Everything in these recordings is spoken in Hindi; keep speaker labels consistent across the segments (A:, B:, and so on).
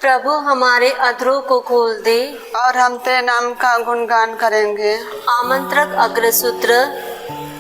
A: प्रभु हमारे अधरों को खोल दे
B: और हम तेरे नाम का गुणगान करेंगे।
A: आमंत्रक अग्रसूत्र।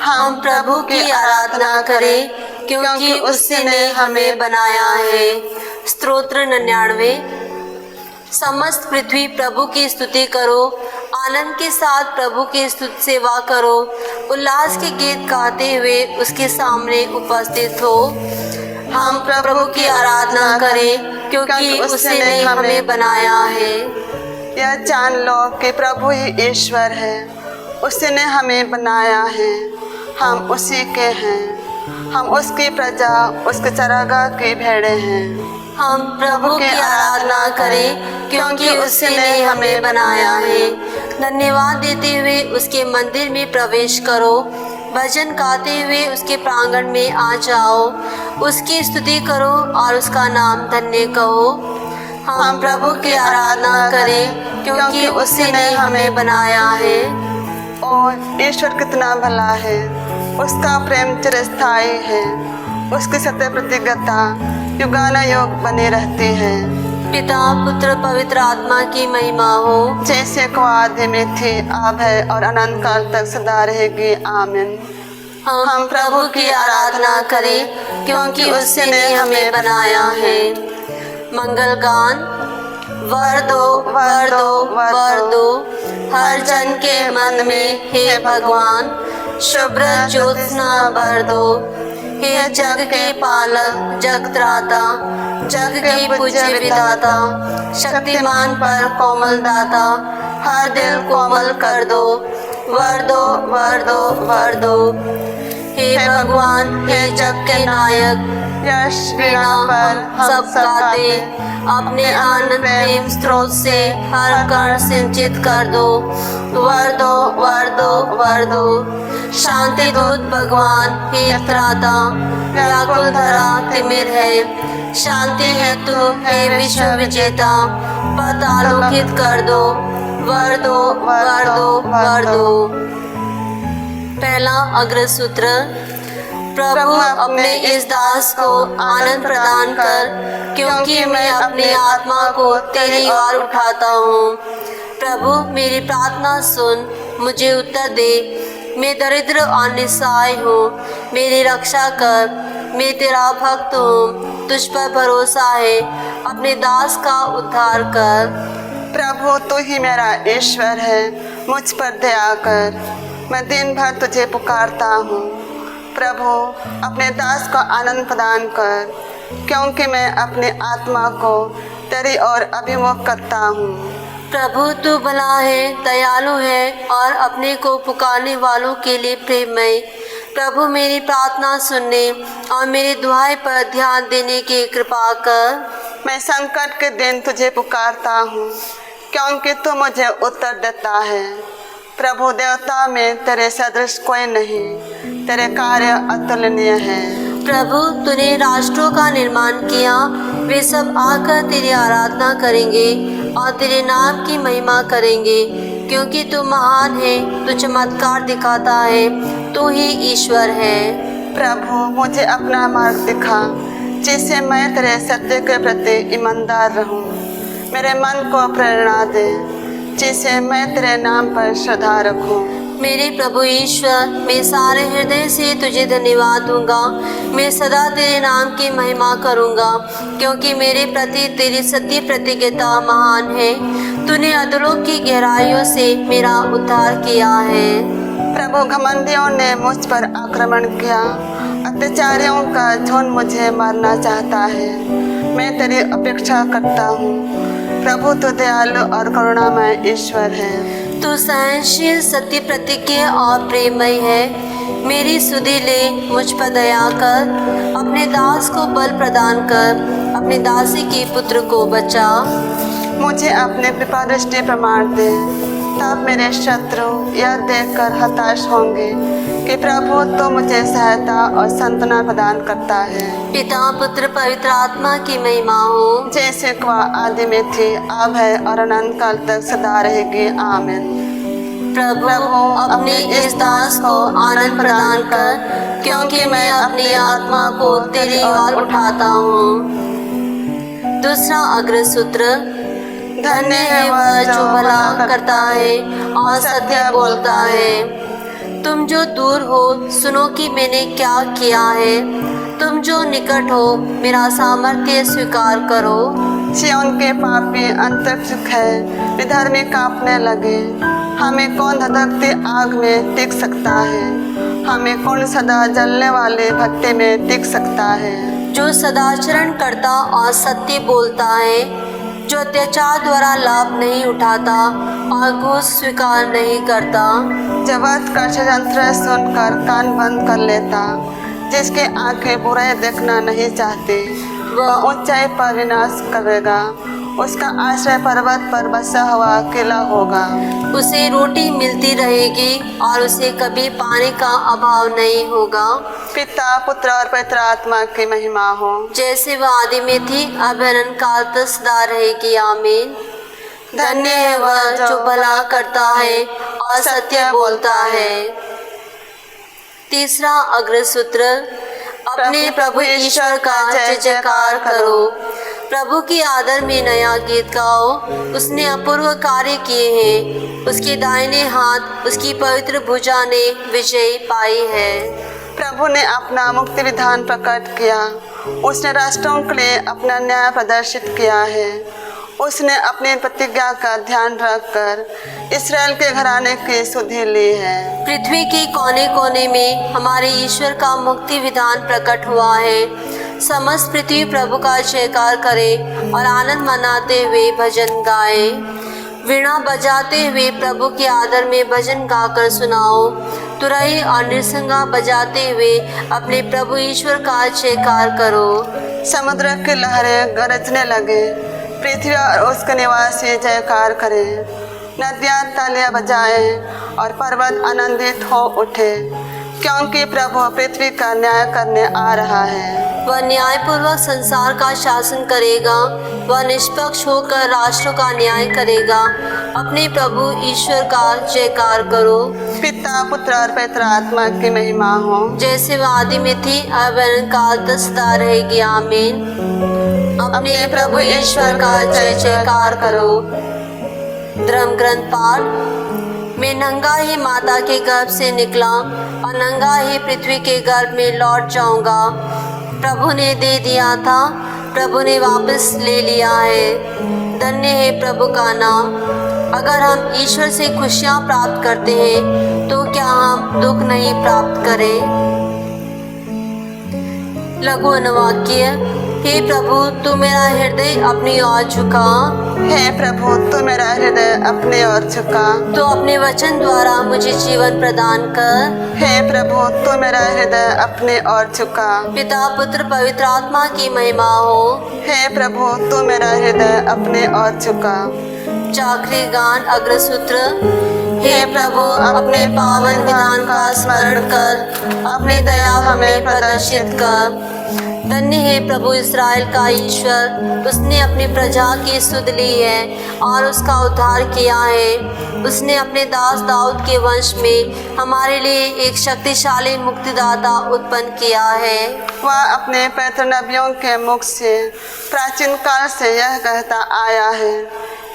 A: हम प्रभु की आराधना करें क्योंकि उसने हमें बनाया है। स्तोत्र 99। समस्त पृथ्वी प्रभु की स्तुति करो, आनंद के साथ प्रभु की स्तुति सेवा करो, उल्लास के गीत गाते हुए उसके सामने उपस्थित हो। हम प्रभु की आराधना करें क्योंकि उसने हमें बनाया है।
B: यह जान लो कि प्रभु ही ईश्वर है, उसने हमें बनाया है, हम उसी के हैं, हम उसकी प्रजा, उसके चरागाह की भेड़ें हैं।
A: हम प्रभु की आराधना करें क्योंकि उसने हमें बनाया है। धन्यवाद देते हुए उसके मंदिर में प्रवेश करो, भजन गाते हुए उसके प्रांगण में आ जाओ, उसकी स्तुति करो और उसका नाम धन्य कहो। हम प्रभु की आराधना करें क्योंकि उसने हमें बनाया है।
B: और ईश्वर कितना भला है, उसका प्रेम चिरस्थायी है, उसकी सत्य प्रतिज्ञता युगानुयुग बनी रहती है।
A: पिता पुत्र पवित्र आत्मा की महिमा हो,
B: जैसे को आदि में थी, अब है और अनंत काल तक सदा रहेगी। आमीन।
A: हम प्रभु की आराधना करें क्योंकि उसने हमें बनाया है। मंगल गान। वर दो वर दो वर दो हर जन के मन में, हे भगवान शुभ्र ज्योत्सना भर दो। हे जग के पालक जग त्राता, जग की पूज्य विधाता, शक्तिमान पर कोमल दाता, हर दिल कोमल कर दो। वर दो वर दो वर दो। हे भगवान हे जग के नायक,
B: यश
A: वीणा पर सब गाते, अपने आनंद प्रेम स्रोत से हर कण सिंचित कर दो। वर दो वर दो वर दो। शांति दूत भगवान हे त्राता, व्याकुल धरा तिमिर है, शांति है तू हे विश्व विजेता, पथ आलोकित कर दो। वर दो वर दो वर दो। पहला अग्रसूत्र। प्रभु अपने इस दास को आनंद प्रदान कर, क्योंकि मैं अपनी आत्मा को तेरी ओर उठाता हूँ। प्रभु मेरी प्रार्थना सुन, मुझे उत्तर दे। मैं दरिद्र और निस्सहाय हूँ, मेरी रक्षा कर। मैं तेरा भक्त हूँ, तुझ पर भरोसा है, अपने दास का उद्धार कर।
B: प्रभु तू ही मेरा ईश्वर है, मुझ पर दया कर, मैं दिन भर तुझे पुकारता हूँ। प्रभु अपने दास को आनंद प्रदान कर, क्योंकि मैं अपनी आत्मा को तेरी ओर अभिमुख करता हूँ।
A: प्रभु तू भला है, दयालु है और अपने को पुकारने वालों के लिए प्रेममय। प्रभु मेरी प्रार्थना सुनने और मेरी दुआएं पर ध्यान देने की कृपा कर।
B: मैं संकट के दिन तुझे पुकारता हूँ, क्योंकि तू मुझे उत्तर देता है। प्रभु देवता में तेरे सदृश कोई नहीं, तेरे कार्य अतुलनीय है।
A: प्रभु तूने राष्ट्रों का निर्माण किया, वे सब आकर तेरी आराधना करेंगे और तेरे नाम की महिमा करेंगे, क्योंकि तू महान है, तू चमत्कार दिखाता है, तू ही ईश्वर है।
B: प्रभु मुझे अपना मार्ग दिखा, जिससे मैं तेरे सत्य के प्रति ईमानदार रहूं। मेरे मन को प्रेरणा दे, जिससे मैं तेरे नाम पर श्रद्धा रखूं।
A: मेरे प्रभु ईश्वर, मैं सारे हृदय से तुझे धन्यवाद दूंगा। मैं सदा तेरे नाम की महिमा करूंगा, क्योंकि मेरे प्रति तेरी सत्य प्रतिज्ञता महान है। तूने अधरों की गहराइयों से मेरा उद्धार किया है।
B: प्रभु घमंडियों ने मुझ पर आक्रमण किया, अत्याचारियों का झुंड मुझे मारना चाहता है। मैं तेरी अपेक्षा करता हूँ। प्रभु तो दयालु और करुणामय ईश्वर है।
A: तू सहनशील, सत्य प्रतिज्ञ और प्रेममय है। मेरी सुधि ले, मुझ पर दया कर, अपने दास को बल प्रदान कर, अपने दासी के पुत्र को बचा।
B: मुझे अपने कृपा दृष्टि प्रमाण दे, तब मेरे शत्रु यह देखकर हताश होंगे कि प्रभु तो मुझे सहायता और सांत्वना प्रदान करता है।
A: पिता पुत्र पवित्र आत्मा की महिमा हो,
B: जैसे को आदि में थी, अब है और अनंत काल तक सदा रहेगी। आमीन।
A: प्रभु अपने इस दास को आनंद प्रदान कर, क्योंकि मैं अपनी आत्मा को तेरी ओर उठाता हूँ। दूसरा अग्र सूत्र, धन्य है वह जो भला करता है और सत्य बोलता है। तुम जो दूर हो, सुनो कि मैंने क्या किया है। तुम जो निकट हो, मेरा सामर्थ्य स्वीकार करो।
B: सिय्योन के पापी अंतर्मुख है, विधर्मी कांपने लगे। हमें कौन धधकती आग में टिक सकता है? हमें कौन सदा जलने वाले भट्टे में टिक सकता है?
A: जो सदाचरण करता और सत्य बोलता है, जो अत्याचार द्वारा लाभ नहीं उठाता और घूस स्वीकार नहीं करता।
B: जगत का षड्यंत्र सुनकर कान बंद कर लेता, जिसके आंखें बुराई देखना नहीं चाहती, वह ऊंचाई पर विनाश करेगा। उसका आश्रय पर्वत पर बसा हुआ किला होगा।
A: उसे रोटी मिलती रहेगी और उसे कभी पानी का अभाव नहीं होगा।
B: पिता, पुत्र और पवित्र आत्मा की महिमा हो,
A: जैसे वह आदि में थी, अब अनंत काल तक सदा रहेगी। आमीन। धन्य है वह जो भला करता है और सत्य बोलता है। तीसरा अग्र सूत्र, अपने प्रभु ईश्वर का जय जयकार करो। प्रभु की आदर में नया गीत गाओ। उसने अपूर्व कार्य किए हैं, उसके दाहिने हाथ, उसकी पवित्र भुजा ने विजय पाई है।
B: प्रभु ने अपना मुक्ति विधान प्रकट किया। उसने राष्ट्रों के लिए अपना न्याय प्रदर्शित किया है। उसने अपनी प्रतिज्ञा का ध्यान रखकर इस्राएल के घराने की सुधि ली है।
A: पृथ्वी के कोने कोने में हमारे ईश्वर का मुक्ति विधान प्रकट हुआ है। समस्त पृथ्वी प्रभु का जयकार करे और आनंद मनाते हुए भजन गाए। वीणा बजाते हुए प्रभु के आदर में भजन गाकर सुनाओ। तुरही और नृसिंगा बजाते हुए अपने प्रभु ईश्वर का जयकार करो।
B: समुद्र की लहरें गरजने लगे, पृथ्वी और उसके निवासी जयकार करें। नदियाँ तालियां बजाएं और पर्वत आनंदित हो उठे, क्योंकि प्रभु पृथ्वी का न्याय करने आ रहा है।
A: वह न्यायपूर्वक संसार का शासन करेगा। वह निष्पक्ष होकर राष्ट्रों का न्याय करेगा। अपने प्रभु ईश्वर का जयकार करो।
B: पिता, पुत्र और पवित्र आत्मा की महिमा हो,
A: जैसे वह आदि में थी, अब अनंत काल तक सदा रहेगी। आमीन। अपने प्रभु ईश्वर का जय जयकार करो। धर्म ग्रंथ पाठ। मैं नंगा ही माता के गर्भ से निकला और नंगा ही पृथ्वी के गर्भ में लौट जाऊंगा। प्रभु ने दे दिया था, प्रभु ने वापस ले लिया है। धन्य है प्रभु का नाम। अगर हम ईश्वर से खुशियाँ प्राप्त करते हैं, तो क्या हम दुख नहीं प्राप्त करें? लघु अनुवाक्य। हे प्रभु, तू मेरा हृदय अपनी ओर झुका।
B: हे प्रभु, तू मेरा हृदय अपने ओर झुका।
A: तो अपने वचन द्वारा मुझे जीवन प्रदान कर।
B: हे प्रभु, तू मेरा हृदय अपने ओर झुका।
A: पिता, पुत्र, पवित्र आत्मा की महिमा हो।
B: हे प्रभु, तू मेरा हृदय अपने ओर झुका।
A: चाकरी गान अग्र सूत्र। हे प्रभु, अपने पावन विधान का स्मरण कर, अपनी दया हमें प्रदर्शित कर। धन्य है प्रभु इस्राएल का ईश्वर, उसने अपनी प्रजा की सुध ली है और उसका उद्धार किया है। उसने अपने दास दाऊद के वंश में हमारे लिए एक शक्तिशाली मुक्तिदाता उत्पन्न किया है।
B: वह अपने पवित्र नबियों के मुख से प्राचीन काल से यह कहता आया है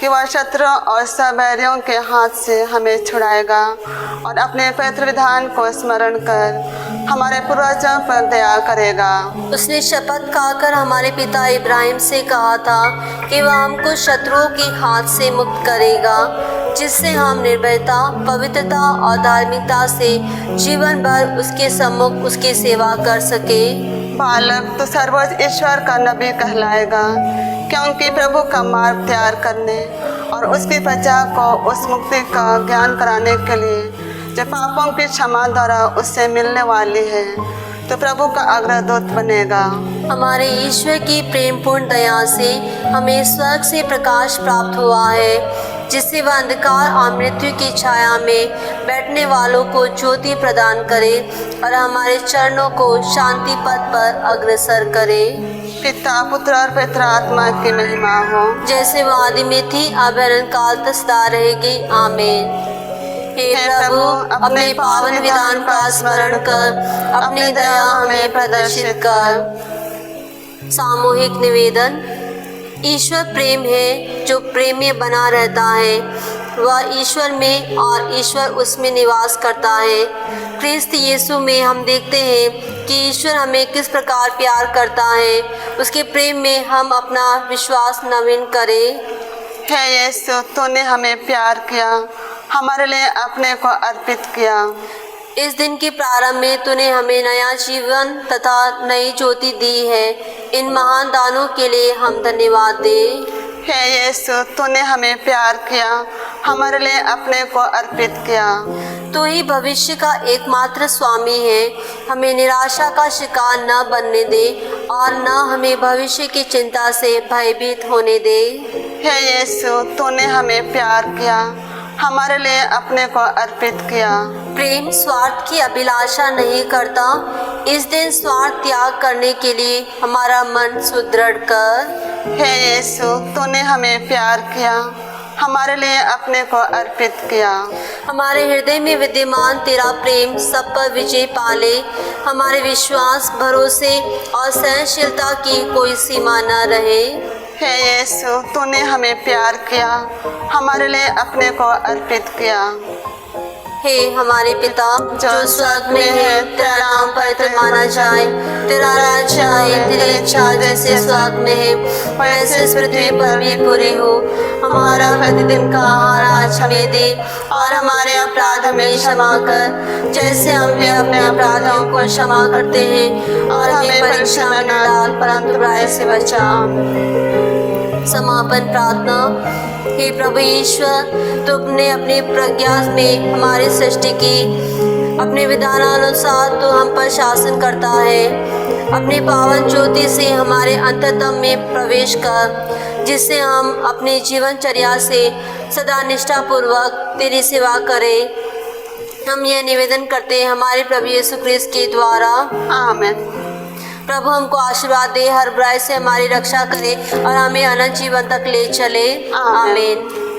B: कि वह शत्रुओं और सबैरियों के हाथ से हमें छुड़ाएगा और अपने पवित्र विधान को स्मरण कर हमारे पूर्वजों पर दया करेगा।
A: उसने शपथ खाकर हमारे पिता इब्राहिम से कहा था कि वह हमको शत्रुओं के हाथ से मुक्त करेगा, जिससे हम निर्भयता, पवित्रता और धार्मिकता से जीवन भर उसके सम्मुख उसकी सेवा कर सके।
B: बालक, तो सर्वोच्च ईश्वर का नबी कहलाएगा, क्योंकि प्रभु का मार्ग तैयार करने और उसकी प्रजा को उस मुक्ति का ज्ञान कराने के लिए जो पापों की क्षमा द्वारा उससे मिलने वाली है, तो प्रभु का अग्रदूत बनेगा।
A: हमारे ईश्वर की प्रेमपूर्ण दया से हमें स्वर्ग से प्रकाश प्राप्त हुआ है, जिससे वह अंधकार और मृत्यु की छाया में बैठने वालों को ज्योति प्रदान करे और हमारे चरणों को शांति पथ पर अग्रसर करे।
B: पिता, पुत्र और पवित्र आत्मा की महिमा हो,
A: जैसे वह आदि में थी, अब अनंत काल तक सदा रहेगी। आमीन। हे प्रभु, अपने पावन विधान का स्मरण कर, अपनी दया हमें प्रदर्शित कर। सामूहिक निवेदन। ईश्वर प्रेम है, जो प्रेम में बना रहता है वह ईश्वर में और ईश्वर उसमें निवास करता है। क्रिस्त यीशु में हम देखते हैं कि ईश्वर हमें किस प्रकार प्यार करता है। उसके प्रेम में हम अपना विश्वास नवीन करें।
B: हे यीशु, तूने हमें प्यार किया, हमारे लिए अपने को अर्पित किया।
A: इस दिन के प्रारंभ में तूने हमें नया जीवन तथा नई ज्योति दी है। इन महान दानों के लिए हम धन्यवाद दें।
B: हे यीशु, तूने हमें प्यार किया, हमारे लिए अपने को अर्पित किया।
A: तू ही भविष्य का एकमात्र स्वामी है। हमें निराशा का शिकार न बनने दे और न हमें भविष्य की चिंता से भयभीत होने दे।
B: हे यीशु, तूने हमें प्यार किया, हमारे लिए अपने को अर्पित किया।
A: प्रेम स्वार्थ की अभिलाषा नहीं करता। इस दिन स्वार्थ त्याग करने के लिए हमारा मन सुदृढ़ कर।
B: हे यीशु, तूने हमें प्यार किया, हमारे लिए अपने को अर्पित किया।
A: हमारे हृदय में विद्यमान तेरा प्रेम सब पर विजय पाले। हमारे विश्वास, भरोसे और सहनशीलता की कोई सीमा न रहे।
B: हे यीशु, तूने हमें प्यार किया, हमारे लिए अपने को अर्पित किया।
A: हे हमारे पिता जो स्वर्ग में है, तेरा नाम पवित्र माना जाए। तेरा राज्य आए, तेरी इच्छा जैसे स्वर्ग में है वैसे इस पृथ्वी पर भी पूरी हो। हमारा प्रतिदिन का आहार आज हमें दे और हमारे अपराध हमें क्षमा कर जैसे हम भी अपने अपराधों को क्षमा करते हैं। और हमें परीक्षा में न डाल परंतु बुराई से बचा। समापन प्रार्थना। हे प्रभु ईश्वर, तुमने अपनी प्रज्ञा में हमारी सृष्टि की। अपने विधानानुसार तो हम पर शासन करता है। अपनी पावन ज्योति से हमारे अंतरतम में प्रवेश कर, जिससे हम अपनी जीवनचर्या से सदा निष्ठापूर्वक तेरी सेवा करें। हम यह निवेदन करते हैं हमारे प्रभु यीशु क्रिस्त के द्वारा।
B: आमीन।
A: प्रभु हमको आशीर्वाद दे, हर बुराई से हमारी रक्षा करे और हमें अनंत जीवन तक ले चले। आमीन।